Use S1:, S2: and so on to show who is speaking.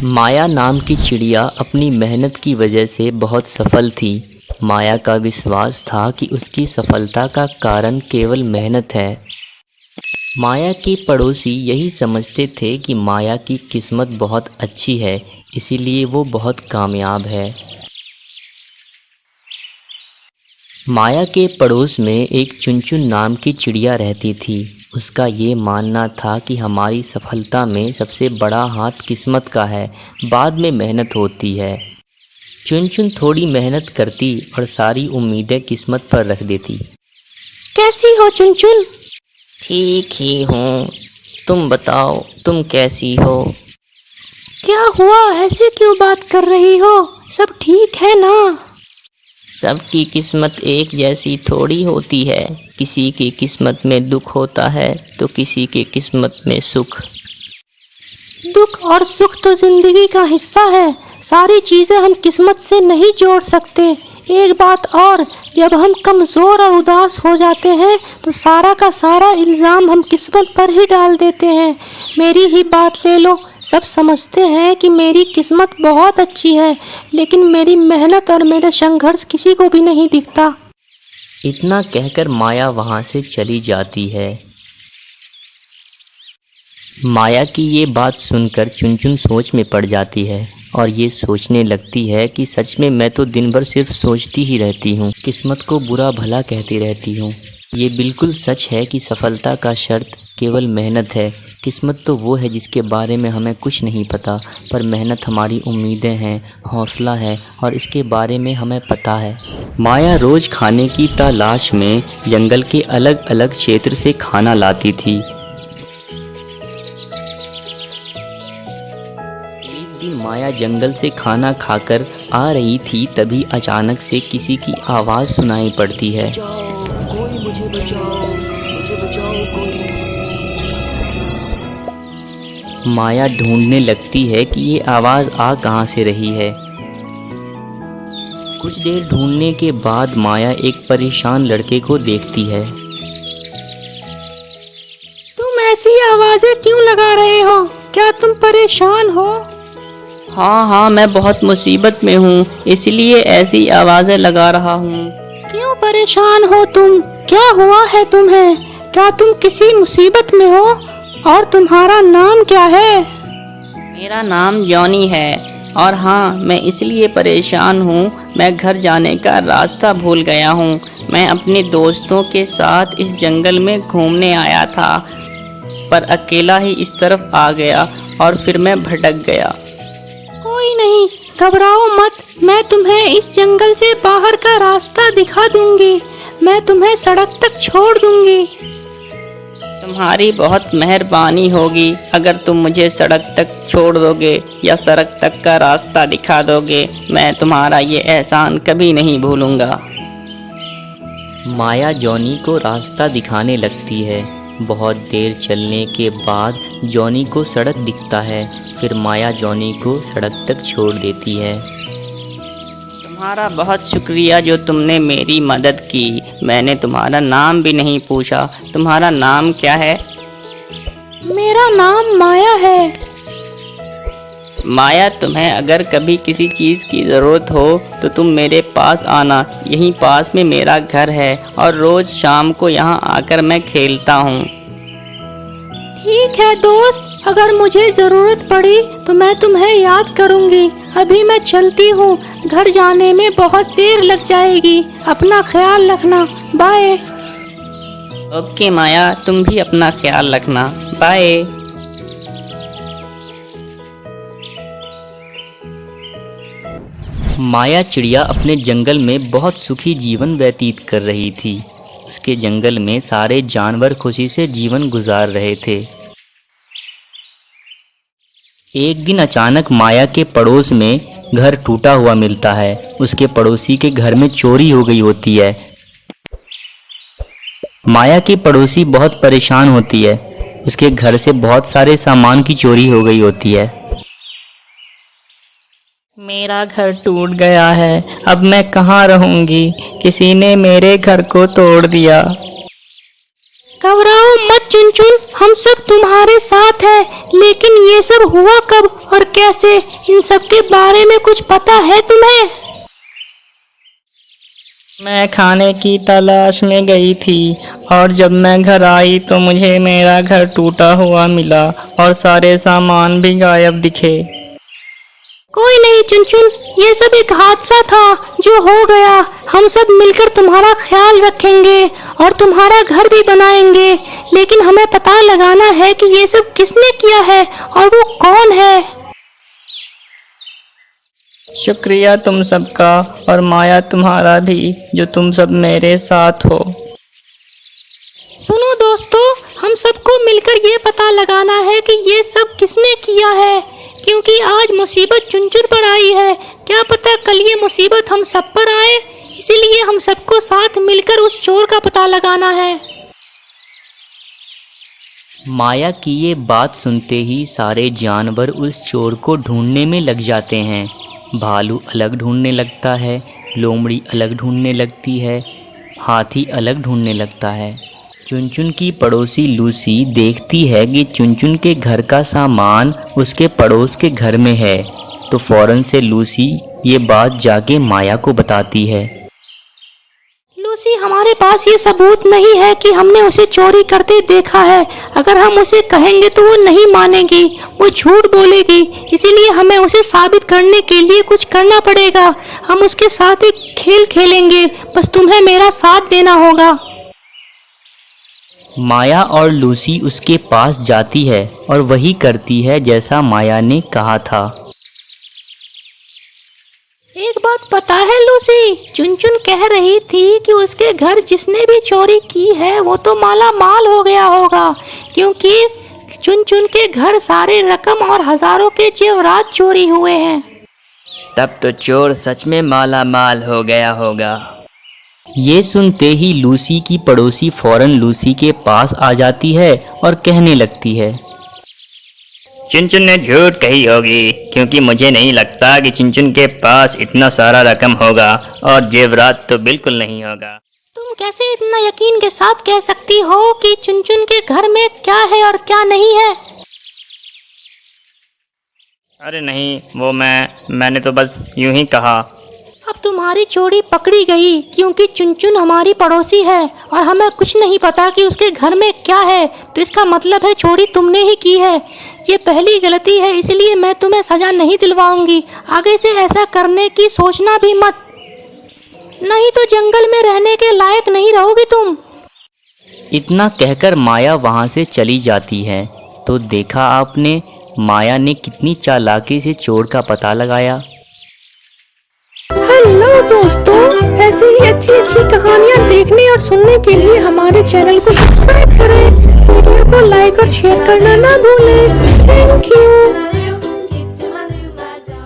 S1: माया नाम की चिड़िया अपनी मेहनत की वजह से बहुत सफल थी। माया का विश्वास था कि उसकी सफलता का कारण केवल मेहनत है। माया के पड़ोसी यही समझते थे कि माया की किस्मत बहुत अच्छी है, इसीलिए वो बहुत कामयाब है। माया के पड़ोस में एक चुनचुन नाम की चिड़िया रहती थी। उसका ये मानना था कि हमारी सफलता में सबसे बड़ा हाथ किस्मत का है, बाद में मेहनत होती है। चुनचुन थोड़ी मेहनत करती और सारी उम्मीदें किस्मत पर रख देती।
S2: कैसी हो चुनचुन?
S1: ठीक ही हूँ, तुम बताओ तुम कैसी हो?
S2: क्या हुआ, ऐसे क्यों बात कर रही हो? सब ठीक है ना?
S1: सबकी किस्मत एक जैसी थोड़ी होती है। किसी की किस्मत में दुख होता है तो किसी की किस्मत में सुख।
S2: दुख और सुख तो जिंदगी का हिस्सा है। सारी चीजें हम किस्मत से नहीं जोड़ सकते। एक बात और, जब हम कमजोर और उदास हो जाते हैं तो सारा का सारा इल्जाम हम किस्मत पर ही डाल देते हैं। मेरी ही बात ले लो, सब समझते हैं कि मेरी किस्मत बहुत अच्छी है, लेकिन मेरी मेहनत और मेरा संघर्ष किसी को भी नहीं दिखता।
S1: इतना कहकर माया वहाँ से चली जाती है। माया की ये बात सुनकर चुनचुन सोच में पड़ जाती है और ये सोचने लगती है कि सच में मैं तो दिन भर सिर्फ सोचती ही रहती हूँ, किस्मत को बुरा भला कहती रहती हूँ। ये बिल्कुल सच है कि सफलता का शर्त केवल मेहनत है। किस्मत तो वो है जिसके बारे में हमें कुछ नहीं पता, पर मेहनत हमारी उम्मीदें हैं, हौसला है और इसके बारे में हमें पता है। माया रोज़ खाने की तलाश में जंगल के अलग अलग क्षेत्र से खाना लाती थी। एक दिन माया जंगल से खाना खाकर आ रही थी, तभी अचानक से किसी की आवाज़ सुनाई पड़ती है।
S2: कोई मुझे बचाओ कोई।
S1: माया ढूंढने लगती है कि ये आवाज़ आ कहाँ से रही है। कुछ देर ढूंढने के बाद माया एक परेशान लड़के को देखती है।
S2: तुम ऐसी आवाजें क्यों लगा रहे हो? क्या तुम परेशान हो?
S1: हाँ, मैं बहुत मुसीबत में हूँ, इसलिए ऐसी आवाज़ें लगा रहा हूँ।
S2: क्यों परेशान हो तुम? क्या हुआ है तुम्हें? क्या तुम किसी मुसीबत में हो? और तुम्हारा नाम क्या है?
S1: मेरा नाम जॉनी है और हाँ, मैं इसलिए परेशान हूँ, मैं घर जाने का रास्ता भूल गया हूँ। मैं अपने दोस्तों के साथ इस जंगल में घूमने आया था, पर अकेला ही इस तरफ आ गया और फिर मैं भटक गया।
S2: कोई नहीं, घबराओ मत। मैं तुम्हें इस जंगल से बाहर का रास्ता दिखा दूंगी। मैं तुम्हें सड़क तक छोड़ दूंगी।
S1: तुम्हारी बहुत मेहरबानी होगी अगर तुम मुझे सड़क तक छोड़ दोगे या सड़क तक का रास्ता दिखा दोगे। मैं तुम्हारा ये एहसान कभी नहीं भूलूंगा। माया जॉनी को रास्ता दिखाने लगती है। बहुत देर चलने के बाद जॉनी को सड़क दिखता है। फिर माया जॉनी को सड़क तक छोड़ देती है। तुम्हारा बहुत शुक्रिया जो तुमने मेरी मदद की। मैंने तुम्हारा नाम भी नहीं पूछा। तुम्हारा नाम क्या है?
S2: मेरा नाम माया है।
S1: माया, तुम्हें अगर कभी किसी चीज़ की ज़रूरत हो तो तुम मेरे पास आना। यहीं पास में मेरा घर है और रोज़ शाम को यहाँ आकर मैं खेलता हूँ।
S2: ठीक है दोस्त, अगर मुझे जरूरत पड़ी तो मैं तुम्हें याद करूंगी। अभी मैं चलती हूँ, घर जाने में बहुत देर लग जाएगी। अपना ख्याल रखना, बाय।
S1: ओके माया, तुम भी अपना ख्याल रखना, बाय। माया चिड़िया अपने जंगल में बहुत सुखी जीवन व्यतीत कर रही थी। उसके जंगल में सारे जानवर खुशी से जीवन गुजार रहे थे। एक दिन अचानक माया के पड़ोस में घर टूटा हुआ मिलता है। उसके पड़ोसी के घर में चोरी हो गई होती है। माया की पड़ोसी बहुत परेशान होती है। उसके घर से बहुत सारे सामान की चोरी हो गई होती है। मेरा घर टूट गया है, अब मैं कहाँ रहूँगी? किसी ने मेरे घर को तोड़ दिया।
S2: घबराओ मत चुनचुन, हम सब तुम्हारे साथ हैं। लेकिन ये सब हुआ कब और कैसे, इन सब के बारे में कुछ पता है तुम्हें?
S3: मैं खाने की तलाश में गई थी और जब मैं घर आई तो मुझे मेरा घर टूटा हुआ मिला और सारे सामान भी गायब दिखे।
S2: कोई नहीं चुनचुन, ये सब एक हादसा था जो हो गया। हम सब मिलकर तुम्हारा ख्याल रखेंगे और तुम्हारा घर भी बनाएंगे। लेकिन हमें पता लगाना है कि ये सब किसने किया है और वो कौन है।
S3: शुक्रिया तुम सबका और माया तुम्हारा भी, जो तुम सब मेरे साथ हो।
S2: सुनो दोस्तों, हम सबको मिलकर ये पता लगाना है कि ये सब किसने किया है, क्योंकि आज मुसीबत चुनचुन पर आई है। क्या पता कल ये मुसीबत हम सब पर आए, इसीलिए हम सबको साथ मिलकर उस चोर का पता लगाना है।
S1: माया की ये बात सुनते ही सारे जानवर उस चोर को ढूंढने में लग जाते हैं। भालू अलग ढूंढने लगता है, लोमड़ी अलग ढूंढने लगती है, हाथी अलग ढूंढने लगता है। चुनचुन की पड़ोसी लूसी देखती है कि चुनचुन के घर का सामान उसके पड़ोस के घर में है, तो फौरन से लूसी ये बात जाके माया को बताती है।
S2: लूसी, हमारे पास ये सबूत नहीं है कि हमने उसे चोरी करते देखा है। अगर हम उसे कहेंगे तो वो नहीं मानेगी, वो झूठ बोलेगी। इसीलिए हमें उसे साबित करने के लिए कुछ करना पड़ेगा। हम उसके साथ एक खेल खेलेंगे, बस तुम्हें मेरा साथ देना होगा।
S1: माया और लूसी उसके पास जाती है और वही करती है जैसा माया ने कहा था।
S2: एक बात पता है लूसी, चुनचुन कह रही थी कि उसके घर जिसने भी चोरी की है वो तो माला माल हो गया होगा, क्योंकि चुनचुन के घर सारे रकम और हजारों के जेवरात चोरी हुए हैं।
S1: तब तो चोर सच में माला माल हो गया होगा। ये सुनते ही लूसी की पड़ोसी फौरन लूसी के पास आ जाती है और कहने लगती है,
S3: चुनचुन ने झूठ कही होगी, क्योंकि मुझे नहीं लगता कि चुनचुन के पास इतना सारा रकम होगा और जेवरात तो बिल्कुल नहीं होगा।
S2: तुम कैसे इतना यकीन के साथ कह सकती हो कि चुनचुन के घर में क्या है और क्या नहीं है?
S3: अरे नहीं, वो मैंने तो बस यूं ही कहा।
S2: अब तुम्हारी चोरी पकड़ी गई, क्योंकि चुनचुन हमारी पड़ोसी है और हमें कुछ नहीं पता कि उसके घर में क्या है, तो इसका मतलब है चोरी तुमने ही की है। ये पहली गलती है, इसलिए मैं तुम्हें सजा नहीं दिलवाऊंगी। आगे से ऐसा करने की सोचना भी मत, नहीं तो जंगल में रहने के लायक नहीं रहोगी तुम।
S1: इतना कहकर माया वहाँ से चली जाती है। तो देखा आपने माया ने कितनी चालाकी से चोर का पता लगाया।
S2: हेलो दोस्तों, ऐसी ही अच्छी अच्छी कहानियाँ देखने और सुनने के लिए हमारे चैनल को सब्सक्राइब करें। वीडियो को लाइक और शेयर करना ना भूलें। Thank you.